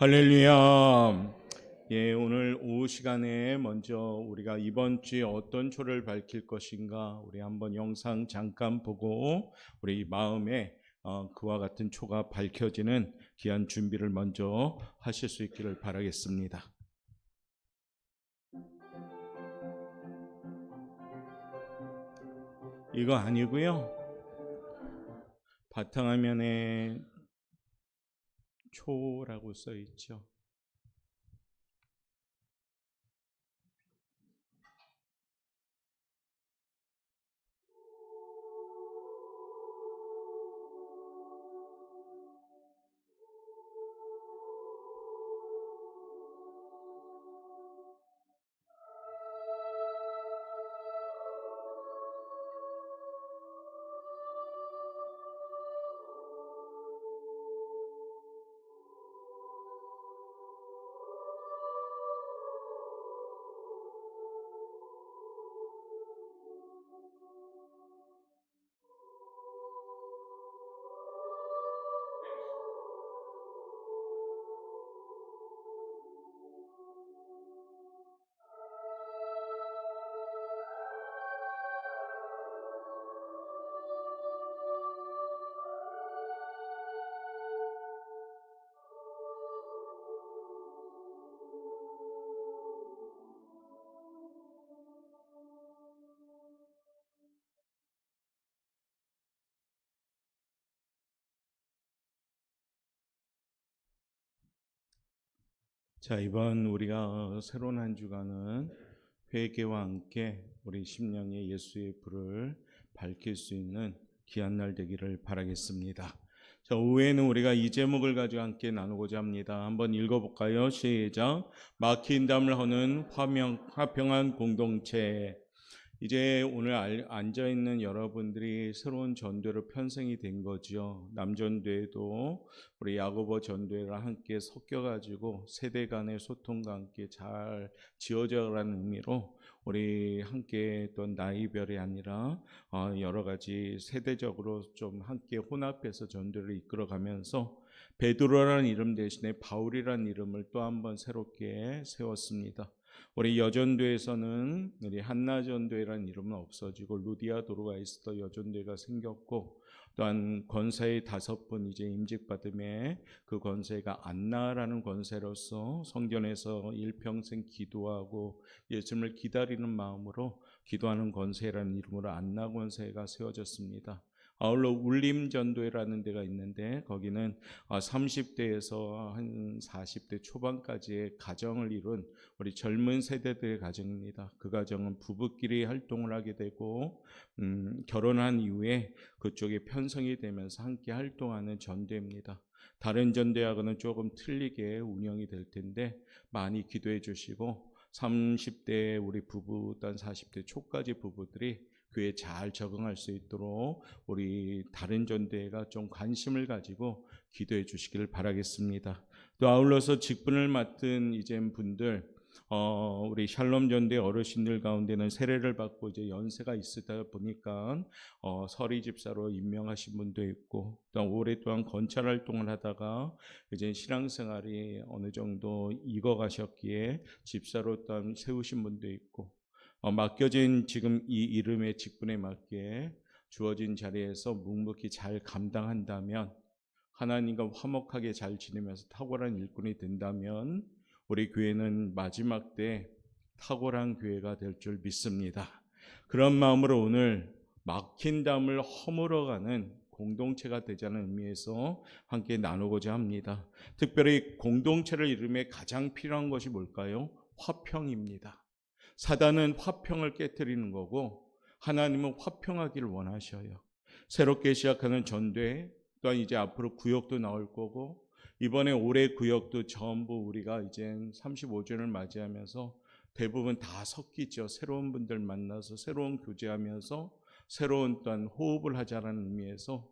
할렐루야. 예, 오늘 오후 시간에 먼저 우리가 이번 주에 어떤 초를 밝힐 것인가 우리 한번 영상 잠깐 보고 우리 마음에 그와 같은 초가 밝혀지는 귀한 준비를 먼저 하실 수 있기를 바라겠습니다. 이거 아니고요. 바탕화면에 초라고 써 있죠. 자, 이번 우리가 새로운 한 주간은 회개와 함께 우리 심령의 예수의 불을 밝힐 수 있는 귀한 날 되기를 바라겠습니다. 자, 오후에는 우리가 이 제목을 가지고 함께 나누고자 합니다. 한번 읽어볼까요? 시작. 막힌 담을 허는 화평한 공동체. 이제 오늘 앉아있는 여러분들이 새로운 전도로 편성이 된 거죠. 남전도에도 우리 야고보 전도회랑 함께 섞여가지고 세대 간의 소통과 함께 잘 지어져가는 의미로 우리 함께 또 나이별이 아니라 여러 가지 세대적으로 좀 함께 혼합해서 전도를 이끌어가면서 베드로라는 이름 대신에 바울이라는 이름을 또 한번 새롭게 세웠습니다. 우리 여전도에서는 우리 한나전도회라는 이름은 없어지고 루디아도로가 있었던 여전도회가 생겼고, 또한 권사의 5분 이제 임직받음에 그 권세가 안나라는 권세로서 성전에서 일평생 기도하고 예수님을 기다리는 마음으로 기도하는 권세라는 이름으로 안나 권세가 세워졌습니다. 아울러 울림전도회라는 데가 있는데 거기는 30대에서 한 40대 초반까지의 가정을 이룬 우리 젊은 세대들의 가정입니다. 그 가정은 부부끼리 활동을 하게 되고 결혼한 이후에 그쪽에 편성이 되면서 함께 활동하는 전도입니다. 다른 전도하고는 조금 틀리게 운영이 될 텐데 많이 기도해 주시고 30대 우리 부부 단 40대 초까지 부부들이 교회에 잘 적응할 수 있도록 우리 다른 전도회가 좀 관심을 가지고 기도해 주시기를 바라겠습니다. 또 아울러서 직분을 맡은 이제 분들 우리 샬롬 전도회 어르신들 가운데는 세례를 받고 이제 연세가 있으다 보니까 서리 집사로 임명하신 분도 있고, 또 오랫동안 건찰 활동을 하다가 이제 신앙생활이 어느 정도 익어가셨기에 집사로 또 세우신 분도 있고, 맡겨진 지금 이 이름의 직분에 맞게 주어진 자리에서 묵묵히 잘 감당한다면, 하나님과 화목하게 잘 지내면서 탁월한 일꾼이 된다면 우리 교회는 마지막 때 탁월한 교회가 될 줄 믿습니다. 그런 마음으로 오늘 막힌 담을 허물어가는 공동체가 되자는 의미에서 함께 나누고자 합니다. 특별히 공동체를 이루며 가장 필요한 것이 뭘까요? 화평입니다. 사단은 화평을 깨뜨리는 거고 하나님은 화평하기를 원하셔요. 새롭게 시작하는 전도회, 또한 이제 앞으로 구역도 나올 거고, 이번에 올해 구역도 전부 우리가 이제 35주년을 맞이하면서 대부분 다 섞이죠. 새로운 분들 만나서 새로운 교제하면서 새로운 또한 호흡을 하자라는 의미에서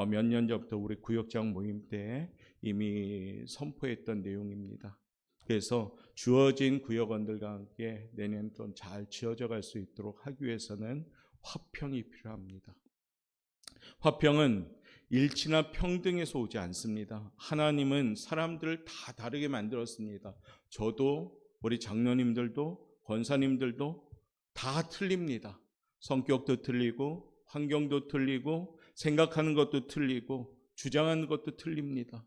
몇 년 전부터 우리 구역장 모임 때 이미 선포했던 내용입니다. 그래서 주어진 구역원들과 함께 내년 좀 잘 지어져 갈 수 있도록 하기 위해서는 화평이 필요합니다. 화평은 일치나 평등에서 오지 않습니다. 하나님은 사람들을 다 다르게 만들었습니다. 저도 우리 장로님들도 권사님들도 다 틀립니다. 성격도 틀리고 환경도 틀리고 생각하는 것도 틀리고 주장하는 것도 틀립니다.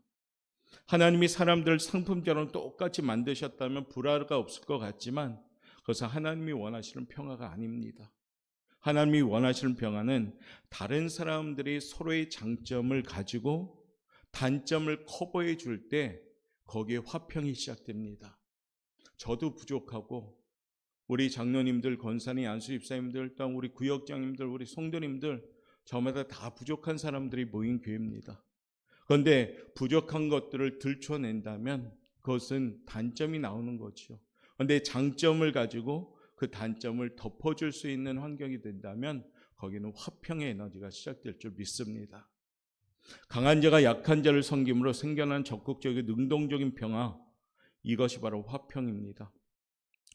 하나님이 사람들을 상품처럼 똑같이 만드셨다면 불화가 없을 것 같지만 그것은 하나님이 원하시는 평화가 아닙니다. 하나님이 원하시는 평화는 다른 사람들이 서로의 장점을 가지고 단점을 커버해 줄 때 거기에 화평이 시작됩니다. 저도 부족하고 우리 장로님들, 권사님, 안수집사님들, 또 우리 구역장님들, 우리 성도님들 저마다 다 부족한 사람들이 모인 교회입니다. 그런데 부족한 것들을 들춰낸다면 그것은 단점이 나오는 거죠. 그런데 장점을 가지고 그 단점을 덮어줄 수 있는 환경이 된다면 거기는 화평의 에너지가 시작될 줄 믿습니다. 강한 자가 약한 자를 섬김으로 생겨난 적극적인 능동적인 평화, 이것이 바로 화평입니다.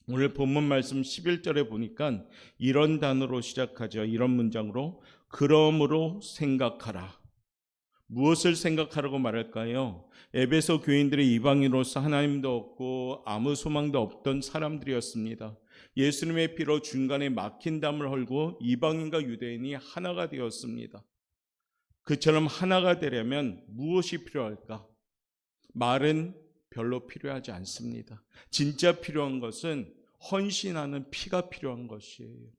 오늘 본문 말씀 11절에 보니까 이런 단어로 시작하죠. 이런 문장으로 그러므로 생각하라. 무엇을 생각하라고 말할까요? 에베소 교인들이 이방인으로서 하나님도 없고 아무 소망도 없던 사람들이었습니다. 예수님의 피로 중간에 막힌 담을 헐고 이방인과 유대인이 하나가 되었습니다. 그처럼 하나가 되려면 무엇이 필요할까? 말은 별로 필요하지 않습니다. 진짜 필요한 것은 헌신하는 피가 필요한 것이에요.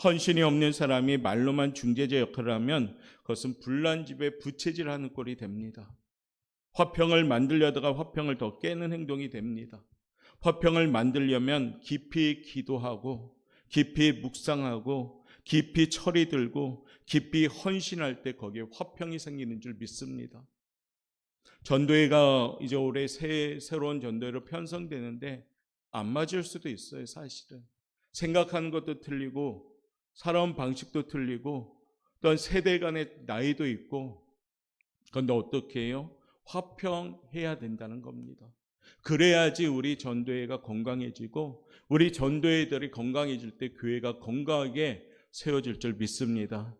헌신이 없는 사람이 말로만 중재자 역할을 하면 그것은 불난 집에 부채질하는 꼴이 됩니다. 화평을 만들려다가 화평을 더 깨는 행동이 됩니다. 화평을 만들려면 깊이 기도하고 깊이 묵상하고 깊이 철이 들고 깊이 헌신할 때 거기에 화평이 생기는 줄 믿습니다. 전도회가 이제 올해 새로운 전도회로 편성되는데 안 맞을 수도 있어요. 사실은 생각하는 것도 틀리고 살아온 방식도 틀리고 또한 세대 간의 나이도 있고, 그런데 어떻게 해요? 화평해야 된다는 겁니다. 그래야지 우리 전도회가 건강해지고 우리 전도회들이 건강해질 때 교회가 건강하게 세워질 줄 믿습니다.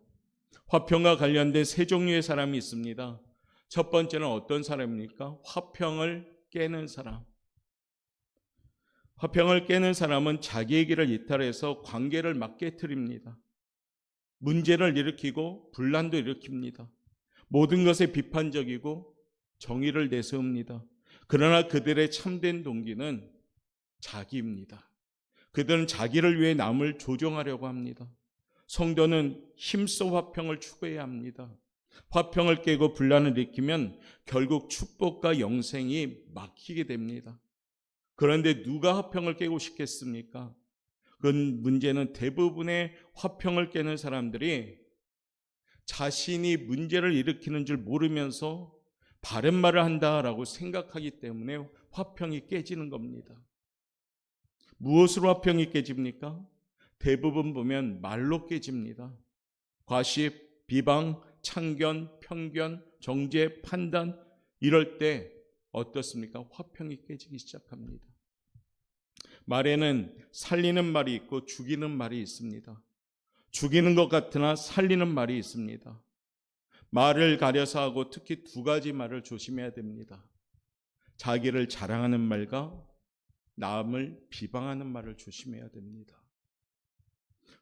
화평과 관련된 세 종류의 사람이 있습니다. 첫 번째는 어떤 사람입니까? 화평을 깨는 사람. 화평을 깨는 사람은 자기의 길을 이탈해서 관계를 막 깨트립니다. 문제를 일으키고 분란도 일으킵니다. 모든 것에 비판적이고 정의를 내세웁니다. 그러나 그들의 참된 동기는 자기입니다. 그들은 자기를 위해 남을 조종하려고 합니다. 성도는 힘써 화평을 추구해야 합니다. 화평을 깨고 분란을 일으키면 결국 축복과 영생이 막히게 됩니다. 그런데 누가 화평을 깨고 싶겠습니까? 그 문제는 대부분의 화평을 깨는 사람들이 자신이 문제를 일으키는 줄 모르면서 바른 말을 한다라고 생각하기 때문에 화평이 깨지는 겁니다. 무엇으로 화평이 깨집니까? 대부분 보면 말로 깨집니다. 과십, 비방, 참견, 편견, 정죄, 판단, 이럴 때 어떻습니까? 화평이 깨지기 시작합니다. 말에는 살리는 말이 있고 죽이는 말이 있습니다. 죽이는 것 같으나 살리는 말이 있습니다. 말을 가려서 하고 특히 두 가지 말을 조심해야 됩니다. 자기를 자랑하는 말과 남을 비방하는 말을 조심해야 됩니다.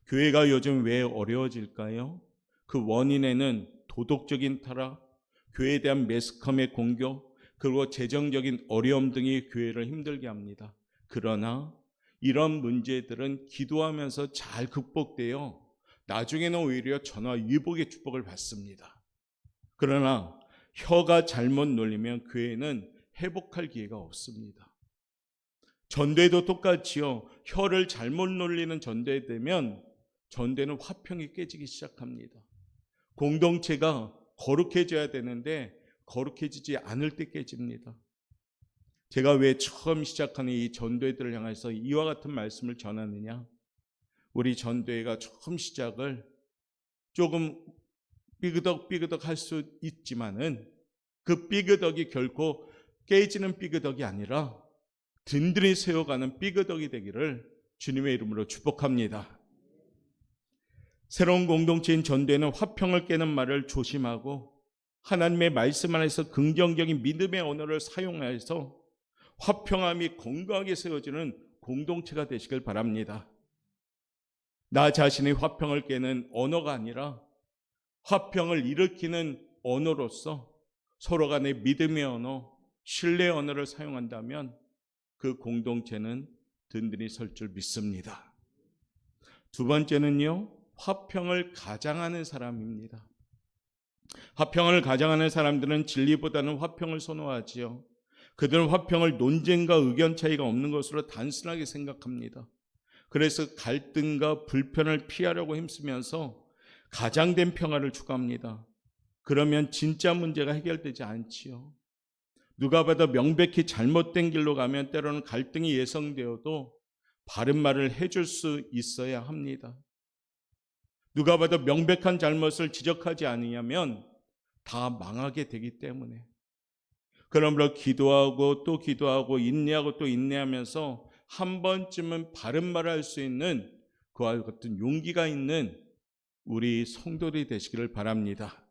교회가 요즘 왜 어려워질까요? 그 원인에는 도덕적인 타락, 교회에 대한 매스컴의 공격, 그리고 재정적인 어려움 등이 교회를 힘들게 합니다. 그러나 이런 문제들은 기도하면서 잘 극복되어 나중에는 오히려 전화위복의 축복을 받습니다. 그러나 혀가 잘못 놀리면 교회는 회복할 기회가 없습니다. 전도회도 똑같이요. 혀를 잘못 놀리는 전도회 되면 전도회는 화평이 깨지기 시작합니다. 공동체가 거룩해져야 되는데 거룩해지지 않을 때 깨집니다. 제가 왜 처음 시작하는 이 전도회들을 향해서 이와 같은 말씀을 전하느냐? 우리 전도회가 처음 시작을 조금 삐그덕 할 수 있지만은 그 삐그덕이 결코 깨지는 삐그덕이 아니라 든든히 세워가는 삐그덕이 되기를 주님의 이름으로 축복합니다. 새로운 공동체인 전도회는 화평을 깨는 말을 조심하고 하나님의 말씀 안에서 긍정적인 믿음의 언어를 사용해서 화평함이 건강하게 세워지는 공동체가 되시길 바랍니다. 나 자신의 화평을 깨는 언어가 아니라 화평을 일으키는 언어로서 서로 간의 믿음의 언어, 신뢰의 언어를 사용한다면 그 공동체는 든든히 설 줄 믿습니다. 두 번째는요, 화평을 가장하는 사람입니다. 화평을 가장하는 사람들은 진리보다는 화평을 선호하지요. 그들은 화평을 논쟁과 의견 차이가 없는 것으로 단순하게 생각합니다. 그래서 갈등과 불편을 피하려고 힘쓰면서 가장된 평화를 추구합니다. 그러면 진짜 문제가 해결되지 않지요. 누가 봐도 명백히 잘못된 길로 가면 때로는 갈등이 예상되어도 바른 말을 해줄 수 있어야 합니다. 누가 봐도 명백한 잘못을 지적하지 않으면 다 망하게 되기 때문에, 그러므로 기도하고 또 기도하고 인내하고 또 인내하면서 한 번쯤은 바른 말을 할 수 있는 그와 같은 용기가 있는 우리 성도들이 되시기를 바랍니다.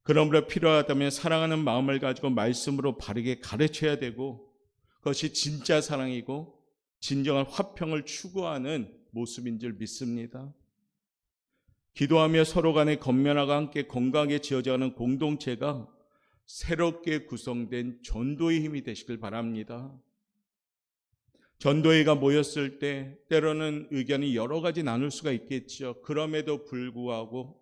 그러므로 필요하다면 사랑하는 마음을 가지고 말씀으로 바르게 가르쳐야 되고, 그것이 진짜 사랑이고 진정한 화평을 추구하는 모습인 줄 믿습니다. 기도하며 서로 간의 건면화가 함께 건강하게 지어져가는 공동체가 새롭게 구성된 전도의 힘이 되시길 바랍니다. 전도회가 모였을 때 때로는 의견이 여러 가지 나눌 수가 있겠죠. 그럼에도 불구하고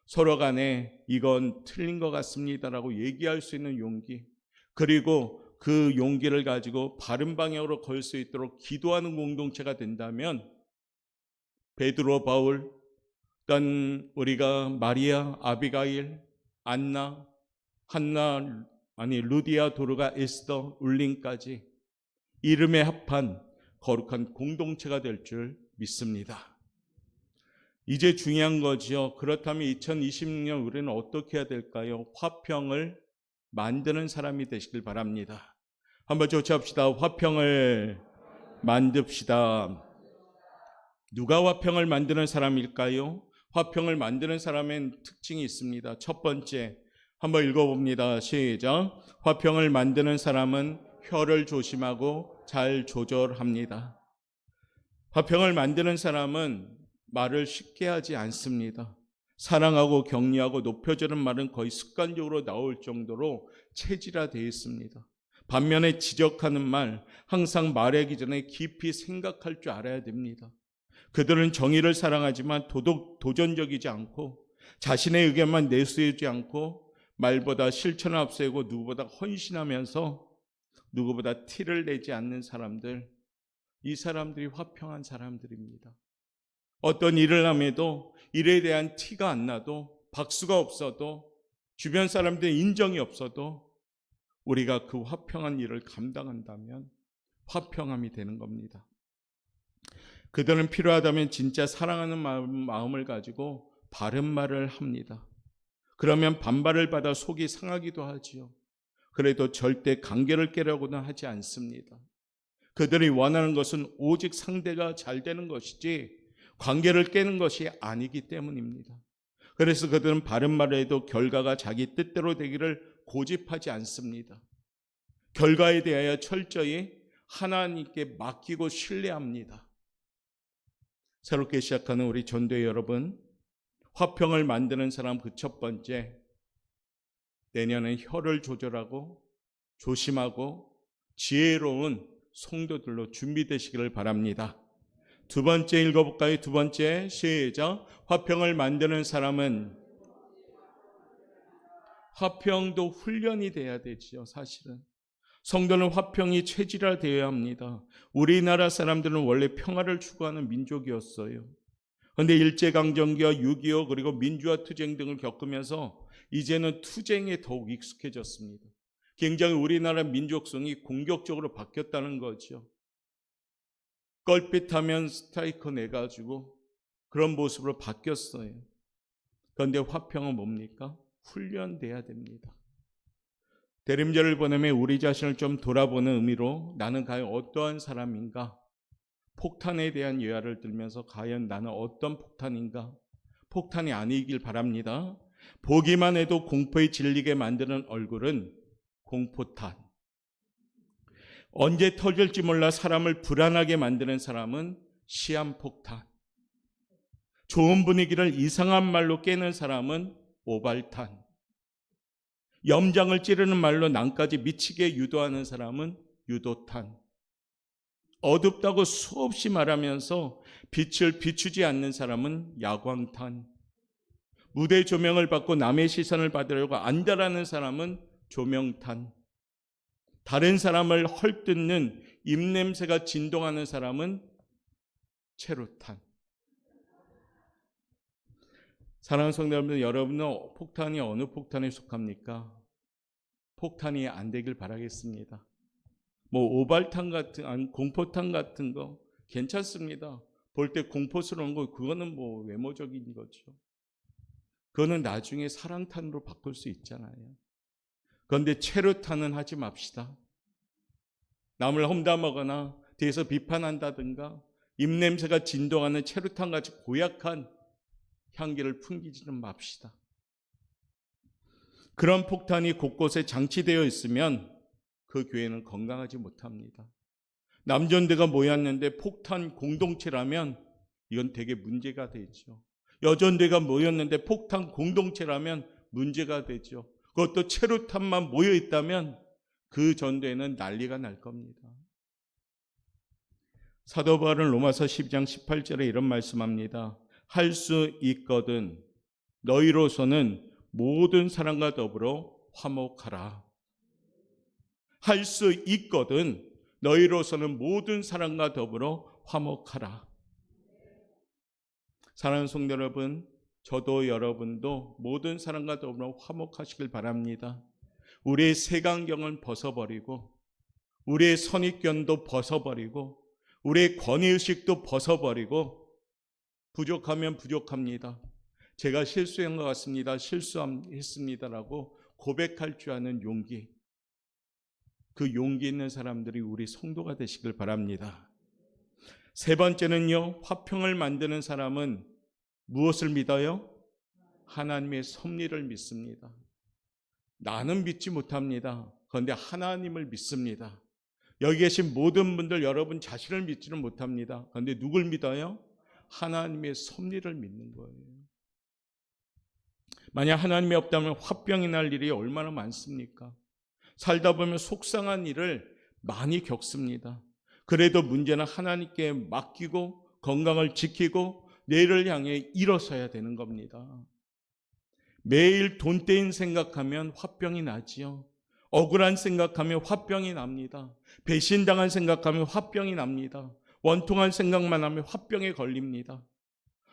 서로 간에 이건 틀린 것 같습니다라고 얘기할 수 있는 용기, 그리고 그 용기를 가지고 바른 방향으로 걸 수 있도록 기도하는 공동체가 된다면, 베드로, 바울, 또한 우리가 마리아, 아비가일, 안나, 한나, 루디아, 도르가, 에스더, 울린까지 이름에 합한 거룩한 공동체가 될 줄 믿습니다. 이제 중요한 거죠. 그렇다면 2026년 우리는 어떻게 해야 될까요? 화평을 만드는 사람이 되시길 바랍니다. 한번 조치합시다. 화평을 만듭시다. 누가 화평을 만드는 사람일까요? 화평을 만드는 사람엔 특징이 있습니다. 첫 번째, 한번 읽어봅니다. 시작. 화평을 만드는 사람은 혀를 조심하고 잘 조절합니다. 화평을 만드는 사람은 말을 쉽게 하지 않습니다. 사랑하고 격려하고 높여주는 말은 거의 습관적으로 나올 정도로 체질화되어 있습니다. 반면에 지적하는 말, 항상 말하기 전에 깊이 생각할 줄 알아야 됩니다. 그들은 정의를 사랑하지만 도전적이지 않고 자신의 의견만 내세우지 않고 말보다 실천을 앞세우고 누구보다 헌신하면서 누구보다 티를 내지 않는 사람들, 이 사람들이 화평한 사람들입니다. 어떤 일을 함에도 일에 대한 티가 안 나도, 박수가 없어도, 주변 사람들의 인정이 없어도 우리가 그 화평한 일을 감당한다면 화평함이 되는 겁니다. 그들은 필요하다면 진짜 사랑하는 마음을 가지고 바른 말을 합니다. 그러면 반발을 받아 속이 상하기도 하지요. 그래도 절대 관계를 깨려고는 하지 않습니다. 그들이 원하는 것은 오직 상대가 잘 되는 것이지 관계를 깨는 것이 아니기 때문입니다. 그래서 그들은 바른 말을 해도 결과가 자기 뜻대로 되기를 고집하지 않습니다. 결과에 대하여 철저히 하나님께 맡기고 신뢰합니다. 새롭게 시작하는 우리 전도회 여러분, 화평을 만드는 사람 그 첫 번째, 내년엔 혀를 조절하고 조심하고 지혜로운 성도들로 준비되시기를 바랍니다. 두 번째 읽어볼까요? 두 번째, 시작. 화평을 만드는 사람은, 화평도 훈련이 돼야 되지요. 사실은 성도는 화평이 체질화되어야 합니다. 우리나라 사람들은 원래 평화를 추구하는 민족이었어요. 그런데 일제강점기와 6.25 그리고 민주화 투쟁 등을 겪으면서 이제는 투쟁에 더욱 익숙해졌습니다. 굉장히 우리나라 민족성이 공격적으로 바뀌었다는 거죠. 껄핏하면 스트라이커 내가지고 그런 모습으로 바뀌었어요. 그런데 화평은 뭡니까? 훈련돼야 됩니다. 대림절을 보내며 우리 자신을 좀 돌아보는 의미로 나는 과연 어떠한 사람인가? 폭탄에 대한 예화를 들면서 과연 나는 어떤 폭탄인가? 폭탄이 아니길 바랍니다. 보기만 해도 공포에 질리게 만드는 얼굴은 공포탄. 언제 터질지 몰라 사람을 불안하게 만드는 사람은 시한폭탄. 좋은 분위기를 이상한 말로 깨는 사람은 오발탄. 염장을 찌르는 말로 남까지 미치게 유도하는 사람은 유도탄. 어둡다고 수없이 말하면서 빛을 비추지 않는 사람은 야광탄. 무대 조명을 받고 남의 시선을 받으려고 안달하는 사람은 조명탄. 다른 사람을 헐뜯는 입냄새가 진동하는 사람은 체류탄. 사랑하는 성도 여러분, 여러분은 폭탄이 어느 폭탄에 속합니까? 폭탄이 안 되길 바라겠습니다. 오발탄 같은, 공포탄 같은 거 괜찮습니다. 볼 때 공포스러운 거, 그거는 외모적인 거죠. 그거는 나중에 사랑탄으로 바꿀 수 있잖아요. 그런데 체류탄은 하지 맙시다. 남을 험담하거나 뒤에서 비판한다든가 입냄새가 진동하는 체류탄같이 고약한 향기를 풍기지는 맙시다. 그런 폭탄이 곳곳에 장치되어 있으면 그 교회는 건강하지 못합니다. 남전대가 모였는데 폭탄 공동체라면 이건 되게 문제가 되죠. 여전대가 모였는데 폭탄 공동체라면 문제가 되죠. 그것도 체류탄만 모여 있다면 그 전대는 난리가 날 겁니다. 사도 바울은 로마서 12장 18절에 이런 말씀합니다. 할 수 있거든 너희로서는 모든 사람과 더불어 화목하라. 할 수 있거든 너희로서는 모든 사람과 더불어 화목하라. 사랑하는 성도 여러분, 저도 여러분도 모든 사람과 더불어 화목하시길 바랍니다. 우리의 색안경은 벗어버리고 우리의 선입견도 벗어버리고 우리의 권위의식도 벗어버리고 부족하면 부족합니다. 제가 실수한 것 같습니다. 실수했습니다라고 고백할 줄 아는 용기. 그 용기 있는 사람들이 우리 성도가 되시길 바랍니다. 세 번째는요, 화평을 만드는 사람은 무엇을 믿어요? 하나님의 섭리를 믿습니다. 나는 믿지 못합니다. 그런데 하나님을 믿습니다. 여기 계신 모든 분들 여러분 자신을 믿지는 못합니다. 그런데 누굴 믿어요? 하나님의 섭리를 믿는 거예요. 만약 하나님이 없다면 화병이 날 일이 얼마나 많습니까? 살다 보면 속상한 일을 많이 겪습니다. 그래도 문제는 하나님께 맡기고 건강을 지키고 내일을 향해 일어서야 되는 겁니다. 매일 돈 떼인 생각하면 화병이 나지요. 억울한 생각하면 화병이 납니다. 배신당한 생각하면 화병이 납니다. 원통한 생각만 하면 화병에 걸립니다.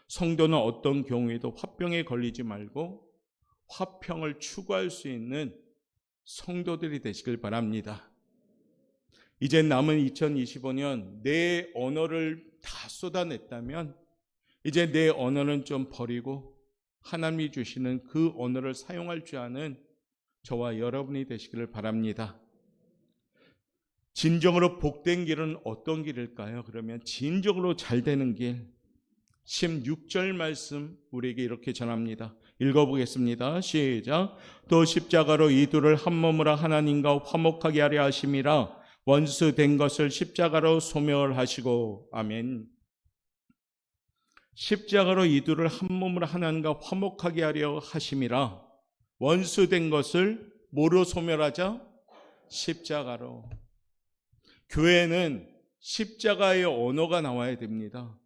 성도는 어떤 경우에도 화병에 걸리지 말고 화평을 추구할 수 있는 성도들이 되시길 바랍니다. 이제 남은 2025년 내 언어를 다 쏟아냈다면 이제 내 언어는 좀 버리고 하나님이 주시는 그 언어를 사용할 줄 아는 저와 여러분이 되시기를 바랍니다. 진정으로 복된 길은 어떤 길일까요? 그러면 진정으로 잘 되는 길, 16절 말씀 우리에게 이렇게 전합니다. 읽어보겠습니다. 시작. 또 십자가로 이들을 한 몸으로 하나님과 화목하게 하려 하심이라. 원수 된 것을 십자가로 소멸하시고. 아멘. 십자가로 이들을 한 몸으로 하나님과 화목하게 하려 하심이라. 원수 된 것을 뭐로 소멸하자? 십자가로. 교회는 십자가의 언어가 나와야 됩니다.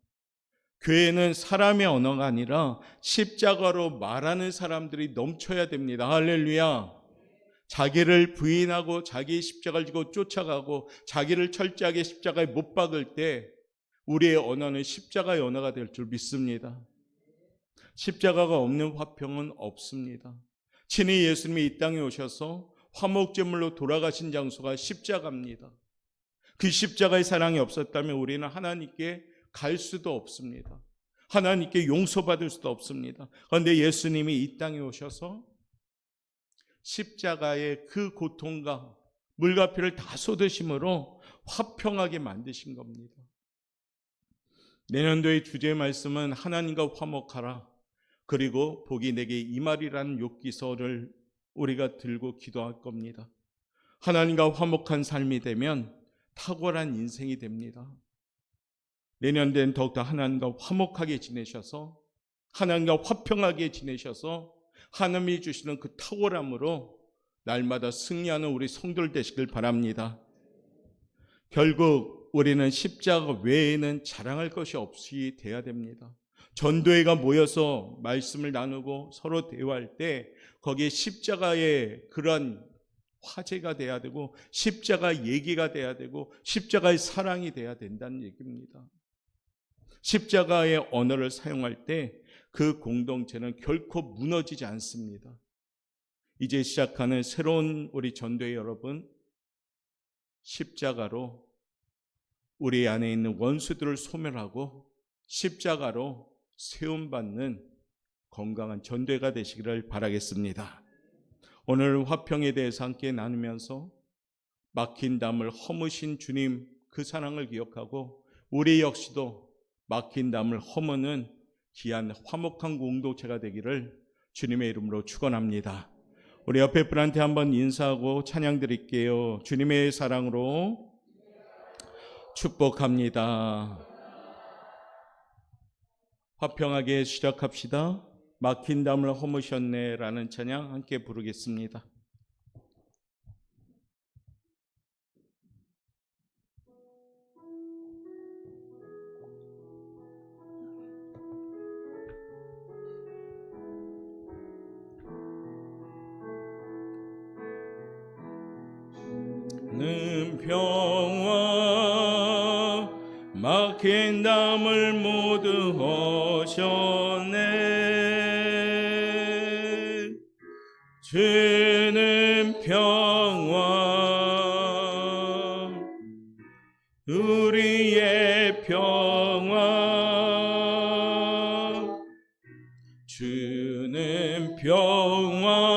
교회는 사람의 언어가 아니라 십자가로 말하는 사람들이 넘쳐야 됩니다. 할렐루야. 자기를 부인하고 자기 십자가를 지고 쫓아가고 자기를 철저하게 십자가에 못 박을 때 우리의 언어는 십자가의 언어가 될 줄 믿습니다. 십자가가 없는 화평은 없습니다. 친히 예수님이 이 땅에 오셔서 화목제물로 돌아가신 장소가 십자가입니다. 그 십자가의 사랑이 없었다면 우리는 하나님께 갈 수도 없습니다. 하나님께 용서받을 수도 없습니다. 그런데 예수님이 이 땅에 오셔서 십자가의 그 고통과 물과 피를 다 쏟으심으로 화평하게 만드신 겁니다. 내년도의 주제의 말씀은 하나님과 화목하라. 그리고 복이 내게 임하리라는 욥기서를 우리가 들고 기도할 겁니다. 하나님과 화목한 삶이 되면 탁월한 인생이 됩니다. 내년엔 더욱더 하나님과 화목하게 지내셔서 하나님과 화평하게 지내셔서 하나님이 주시는 그 탁월함으로 날마다 승리하는 우리 성도들 되시길 바랍니다. 결국 우리는 십자가 외에는 자랑할 것이 없이 돼야 됩니다. 전도회가 모여서 말씀을 나누고 서로 대화할 때 거기에 십자가의 그런 화제가 돼야 되고 십자가 얘기가 돼야 되고 십자가의 사랑이 돼야 된다는 얘기입니다. 십자가의 언어를 사용할 때 그 공동체는 결코 무너지지 않습니다. 이제 시작하는 새로운 우리 전도회 여러분, 십자가로 우리 안에 있는 원수들을 소멸하고 십자가로 세움받는 건강한 전도회가 되시기를 바라겠습니다. 오늘 화평에 대해서 함께 나누면서 막힌 담을 허무신 주님 그 사랑을 기억하고 우리 역시도 막힌 담을 허무는 귀한 화목한 공동체가 되기를 주님의 이름으로 축원합니다. 우리 옆에 분한테 한번 인사하고 찬양 드릴게요. 주님의 사랑으로 축복합니다. 화평하게 시작합시다. 막힌 담을 허무셨네 라는 찬양 함께 부르겠습니다. 는 평화 막힌 담을 모두 허셨네. 주는 평화 우리의 평화 주는 평화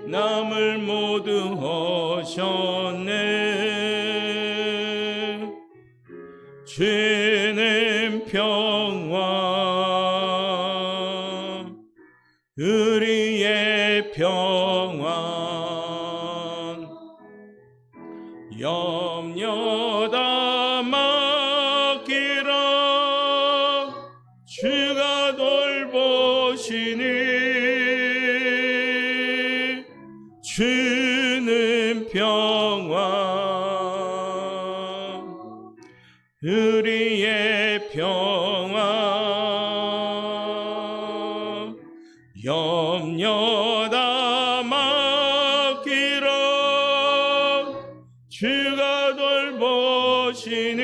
남을 모두 허셨네. 주는 평화 우리의 평화 염려 다 맡기라 주가 돌보시니 주는 평화 우리의 평화 염려 다 맡기라 주가 돌보시니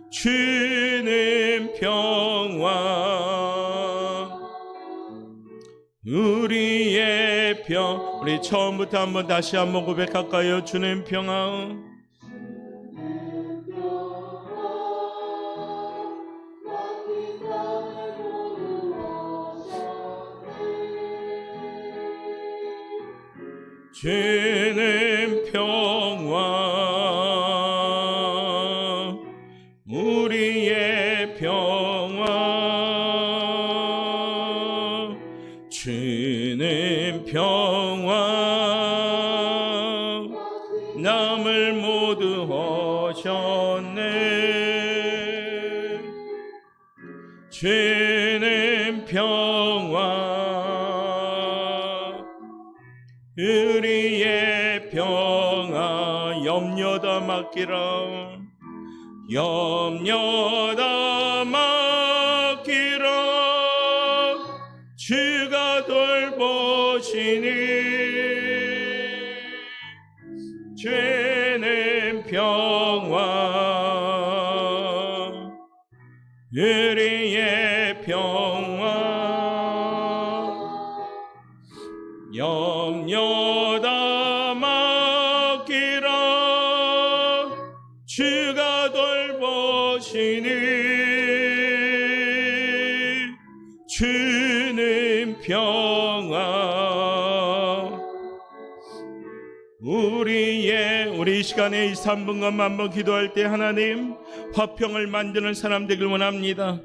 주는 평화 우리의 평. 우리 처음부터 한번 다시 한번 고백할까요? 주는 평화 주는 평화 우리의 평화 주는 평화 남을 모두 허셨네. 주는 평화 우리의 평화 염려 다 맡기라 염려 다 맡기라 주가 돌보시니 주는 평화 우리의 평화 염려 다 맡기라 주가 돌보시니 주는 평화 우리 시간에 이 3분간 한번 기도할 때 하나님 화평을 만드는 사람 되길 원합니다.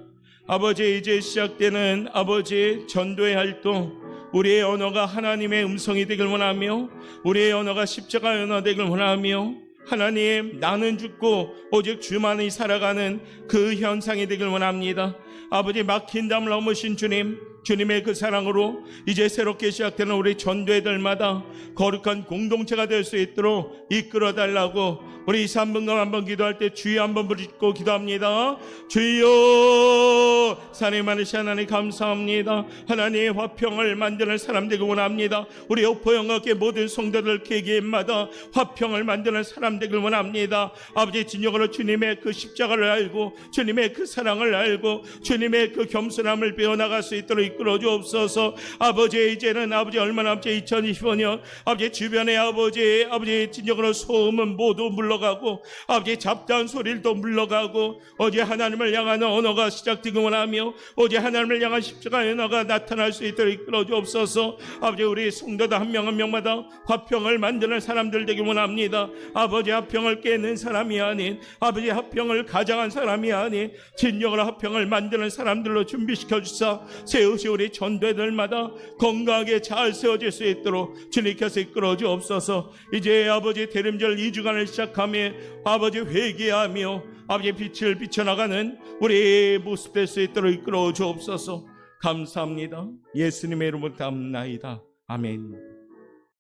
아버지, 이제 시작되는 아버지 전도의 활동, 우리의 언어가 하나님의 음성이 되길 원하며 우리의 언어가 십자가의 언어 되길 원하며 하나님, 나는 죽고 오직 주만이 살아가는 그 현상이 되길 원합니다. 아버지, 막힌 담을 넘으신 주님, 주님의 그 사랑으로 이제 새롭게 시작되는 우리 전도회들마다 거룩한 공동체가 될 수 있도록 이끌어달라고 우리 3분간 한번 기도할 때 주여 한번 부르짖고 기도합니다. 주여, 사랑이 많으신 하나님 감사합니다. 하나님의 화평을 만드는 사람 되길 원합니다. 우리 오포영학의 모든 성도들 개개인마다 화평을 만드는 사람 되길 원합니다. 아버지, 진정으로 주님의 그 십자가를 알고 주님의 그 사랑을 알고 주님의 그 겸손함을 배워나갈 수 있도록 이끌어 주옵소서. 아버지, 이제는 아버지 얼마 남지 2025년 아버지 주변에 아버지 진정으로 소음은 모두 물러가고 아버지 잡다한 소리도 물러가고 어제 하나님을 향한 언어가 시작되기 원하며 어제 하나님을 향한 십자가의 언어가 나타날 수 있도록 이끌어 주옵소서. 아버지, 우리 성도들 한 명 한 명마다 화평을 만드는 사람들 되기 원합니다. 아버지, 화평을 깨는 사람이 아닌 아버지 화평을 가장한 사람이 아닌 진정으로 화평을 만드는 사람들로 준비시켜 주사 세우시 우리 전도회들마다 건강하게 잘 세워질 수 있도록 주님께서 이끌어 주옵소서. 이제 아버지 대림절 2주간을 시작하며 아버지 회개하며 아버지 빛을 비춰나가는 우리 모습 될 수 있도록 이끌어 주옵소서. 감사합니다. 예수님의 이름으로 감사합니다. 아멘.